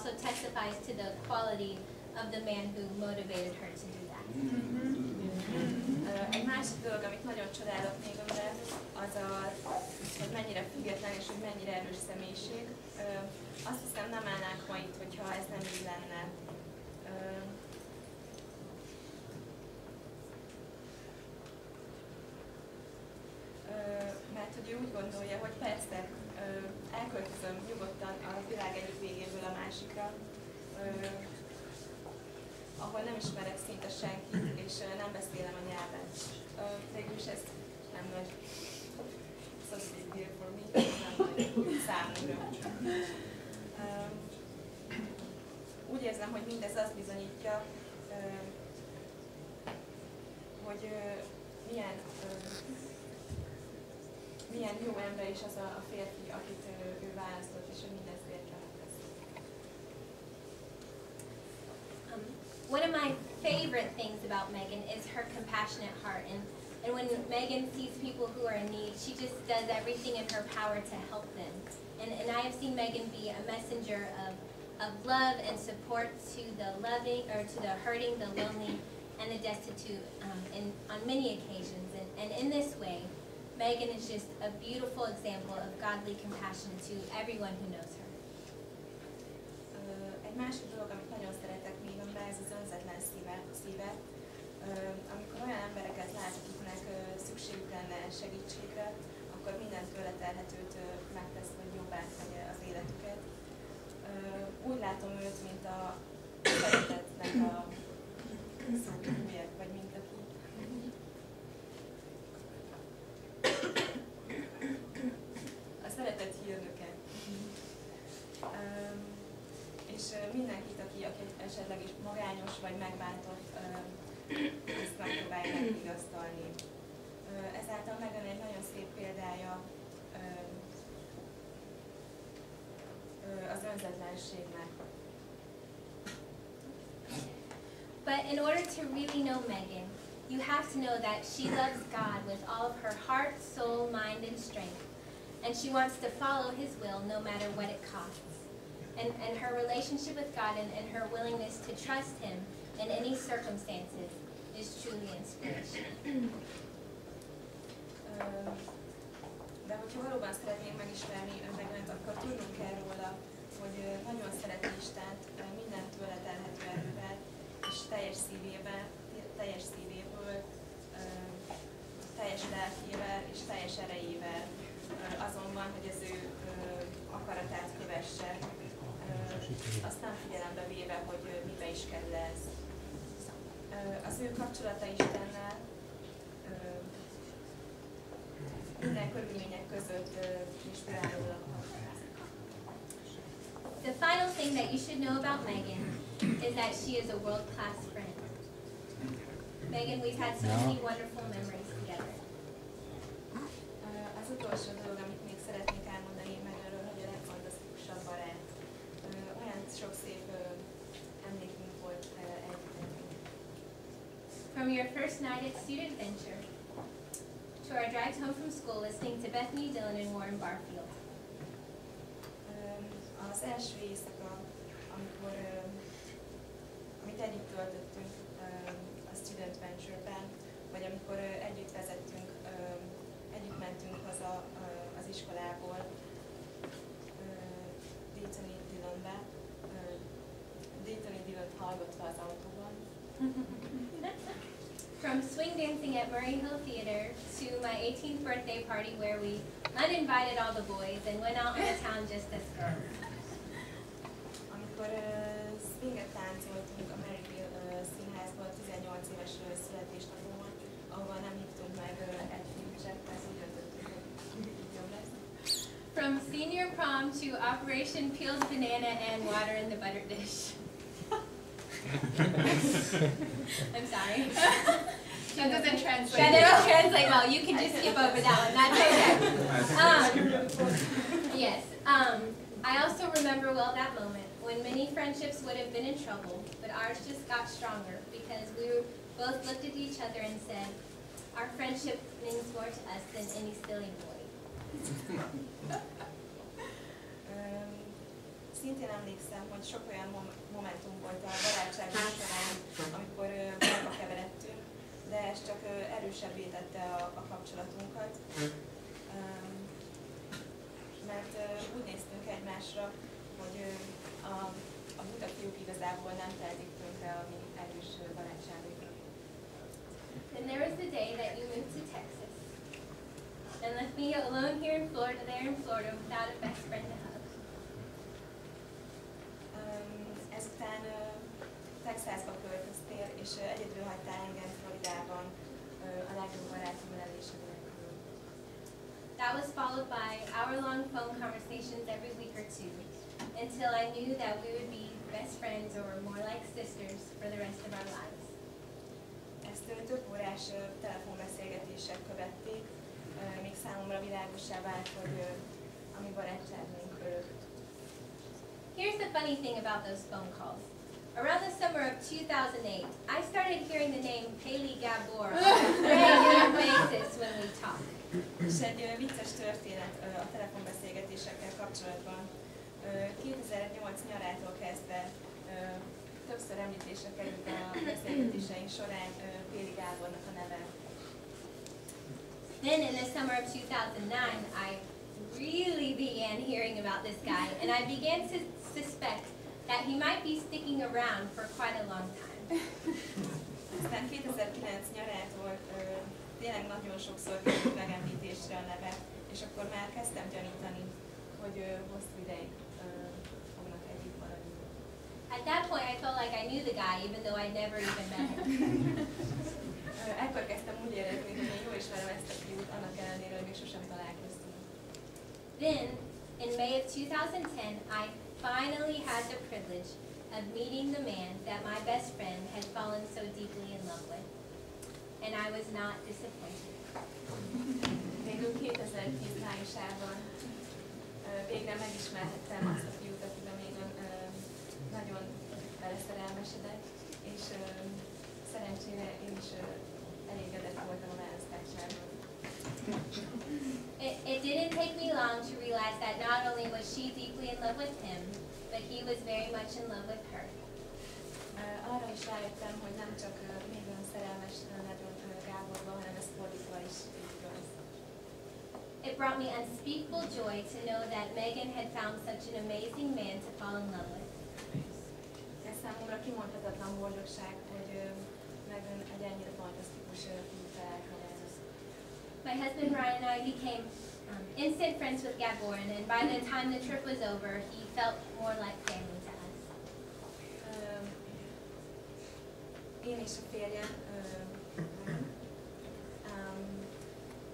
also testifies to the quality of the man who motivated her to do that. Egy másik dolog, amit nagyon csodálok még önben, az hogy mennyire független és hogy mennyire erős személyiség. Azt hiszem, nem állnánk ma itt, hogyha ez nem így lenne. Mert hogy ő úgy gondolja, hogy persze elköltözöm nyugodtan a világ egyik végéből a másikra, ahol nem ismerek szinte senkit, és nem beszélem a nyelvet. Végülis ez nem nagy big deal for me, nem nagy számomra. Úgy érzem, hogy mindez azt bizonyítja, hogy milyen jó ember is az a férfi, akit ő választott, és hogy mindez véletlenül lesz. One of my favorite things about Megan is her compassionate heart. And when Megan sees people who are in need, she just does everything in her power to help them. And I have seen Megan be a messenger of love and support to the loving, or to the hurting, the lonely, and the destitute on many occasions. And in this way, Megan is just a beautiful example of godly compassion to everyone who knows her. Egy másik dolog, amit nagyon szeretek még önben, ez az önzetlen szíve. Amikor olyan embereket lát, akiknek szükségük lenne segítségre, akkor mindent tőle telhetőt megtesz, hogy jobbá tegye az életüket. Úgy látom őt, mint a szeretetnek a szóhülye, vagy mint aki. A szeretet hírnöke. És mindenkit, aki esetleg is magányos vagy megbántott, ezt megpróbálja megvigasztalni. Ezáltal Megan egy nagyon szép példája az önzetlenségnek. But in order to really know Megan, you have to know that she loves God with all of her heart, soul, mind, and strength. And she wants to follow His will no matter what it costs. And her relationship with God and her willingness to trust Him in any circumstances is truly inspirational. De hogyha valóban szeretnénk megismerni Megant, akkor tudnunk kell róla, hogy nagyon szereti Istent minden tőle telhető erővel, és teljes szívéből, teljes lelkével és teljes erejével, azonban, hogy az ő akaratát kövesse, azt nem figyelembe véve, hogy mibe is kerül ez. Az ő kapcsolata Istennel minden körülmények között inspirálólag. The final thing that you should know about Megan is that she is a world-class friend. Megan, we've had so many wonderful memories together. Az utolsó dolog, amit még szeretnék elmondani Meganről, hogy a legfantasztikusabb barát. Olyan sok szép emlékünk volt együtt. From your first night at Student Venture to our drives home from school listening to Bethany Dillon and Warren Barfield. Az első éjszaka, amit együtt töltöttünk a Student Venture-ben, vagy amikor együtt vezettünk, együtt mentünk haza az iskolából Bethany Dillonbe, Bethany Dillont hallgatva az autóban. From swing dancing at Murray Hill Theater to my 18th birthday party where we uninvited all the boys and went out in the town just as girls. Amikor swinget táncoltunk a Murray Hill színházban 18 éves születésnapomon, ahol nem hívtunk meg egy fiúcset, mert úgy döntöttünk, hogy így jobb lesz. From senior prom to Operation Peeled Banana and Water in the Butter Dish. I'm sorry. That doesn't translate. That doesn't translate well. You can just skip over that one. That's okay. Yes. I also remember well that moment when many friendships would have been in trouble, but ours just got stronger because we both looked at each other and said, our friendship means more to us than any silly boy. szintén emlékszem, hogy sok olyan momentum volt a barátságunk során, amikor bajba keveredtünk, de ez csak erősebbé tette a kapcsolatunkat. Mert úgy néztünk egymásra, hogy a buta fiúk igazából nem tehetik tönkre a mi erős barátságunkra. Then there was the day that you moved to Texas and left me alone here in Florida, without a best friend to hug. Ezután Texasba költöztél, és egyedül hagytál engem Floridában a legjobb barátom elése nélkül. That was followed by hour-long phone conversations every week or two, until I knew that we would be best friends or more like sisters for the rest of our lives. Ezt több órás telefonbeszélgetések követték, még számomra világossá vált, hogy a mi barátságunk örök. Here's the funny thing about those phone calls. Around the summer of 2008, I started hearing the name Haley Gabor on a regular basis when we talk. És egy vicces történet a telefonbeszélgetésekkel kapcsolatban. 2008 nyarától kezdve többször említésre került a beszélgetéseink során Péli Gábornak a neve. Then in the summer of 2009, I really began hearing about this guy, and I began to suspect that he might be sticking around for quite a long time. Aztán 2009 nyarától tényleg nagyon sokszor került megemlítésre a neve, és akkor már kezdtem gyanítani, hogy hosszú ideig fognak együtt maradni. At that point, I felt like I knew the guy, even though I'd never even met him. Ekkor kezdtem úgy érezni, hogy én jól ismerem ezt a fiút, annak ellenére, hogy még sosem találkoztunk. Then, in May of 2010, I finally had the privilege of meeting the man that my best friend had fallen so deeply in love with. And I was not disappointed. Végül 2010 májusában végre megismerhettem azt a fiút, akiben még nagyon beleszerelmesedett, és szerencsére én is elégedett voltam a választásában. It didn't take me long to realize that not only was she deeply in love with him, but he was very much in love with her. Arra is rájöttem, hogy nem csak még olyan szerelmes nagyon Gáborban, hanem ez fordítva is igaz. It brought me unspeakable joy to know that Megan had found such an amazing man to fall in love with. Ez számomra kimondhatatlan boldogság, hogy Megan egy ennyire fantasztikus fiút talált magának. My husband Ryan and I became instant friends with Gabor, and by the time the trip was over, he felt more like family to us. Én és a férjem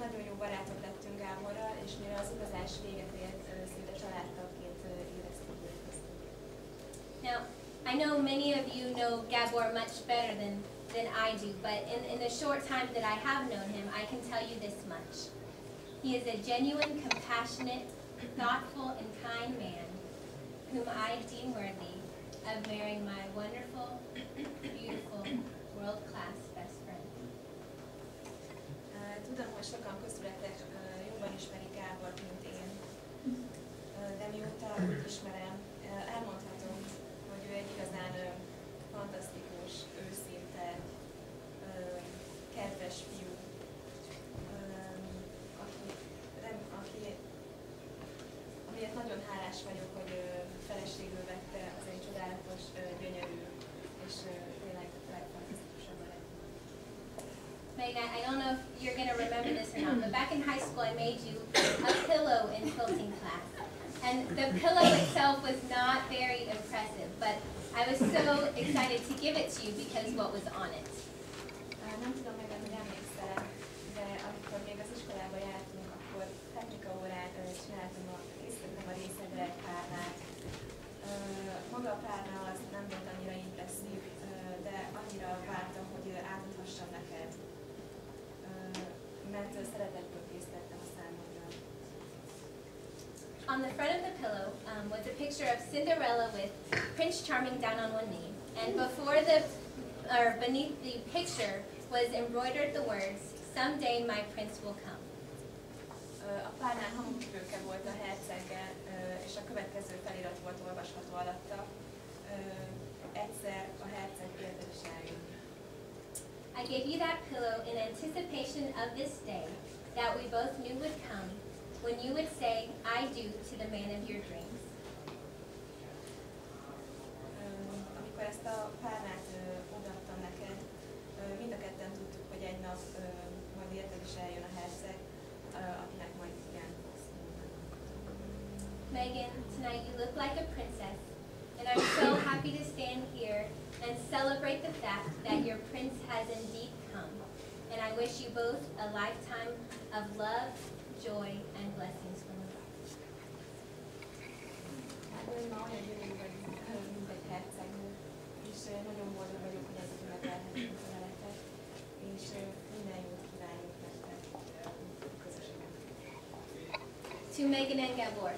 nagyon jó barátok lettünk Gáborral, és mire az utazás véget ért, szinte családtagként éreztük őt. Now, I know many of you know Gabor much better than I do, but in the short time that I have known him, I can tell you this much. He is a genuine, compassionate, thoughtful, and kind man whom I deem worthy of marrying my wonderful, beautiful, world-class best friend. Tudom, hogy sokan közületek jobban ismerik Gábort, mint én, de mióta úgy ismerem, elmondhatom, hogy ő egy igazán fantasztikus, őszinte, kedves fiú, amiért nagyon hálás vagyok, hogy feleségül vette az egy csodálatos, gyönyörű és tényleg legfantasztikusabb barát. Megan, I don't know if you're going to remember this or not, but back in high school I made you a pillow in quilting class. And the pillow itself was not very impressive, but I was so excited to give it to you because what was on it. Nem tudom meg, hogy emlékszel, de amikor még az iskolába jártunk, akkor technika órát készítettem a részedre egy párnát. Maga a párna az nem volt annyira impresszív, de annyira vártam, hogy átadhassam neked, mert szeretetből készítettem a számodra. On the front of the pillow was a picture of Cinderella with Prince Charming down on one knee, and beneath the picture was embroidered the words, "Someday my prince will come." A párnán hamukövőke volt a herceggel, és és a következő felirat volt olvasható alatta. Egyszer a herceg érted is eljön. I gave you that pillow in anticipation of this day that we both knew would come, when you would say, I do to the man of your dreams. Amikor ezt a párnát odaadtam neked, mind a ketten tudtuk, hogy egy nap majd érted is eljön a herceg, akinek majd igen fogsz mondani. Megan, tonight you look like a princess, and I'm so happy to stand here and celebrate the fact that your prince has indeed come. And I wish you both a lifetime of love, joy, and blessings from God. Ma olyan gyönyörű vagy, mint egy hercegnő, és nagyon boldog vagyok, hogy ezt ünnepelhetünk veletek, és minden jót kívánunk nektek közösen. To Megan and Gabor.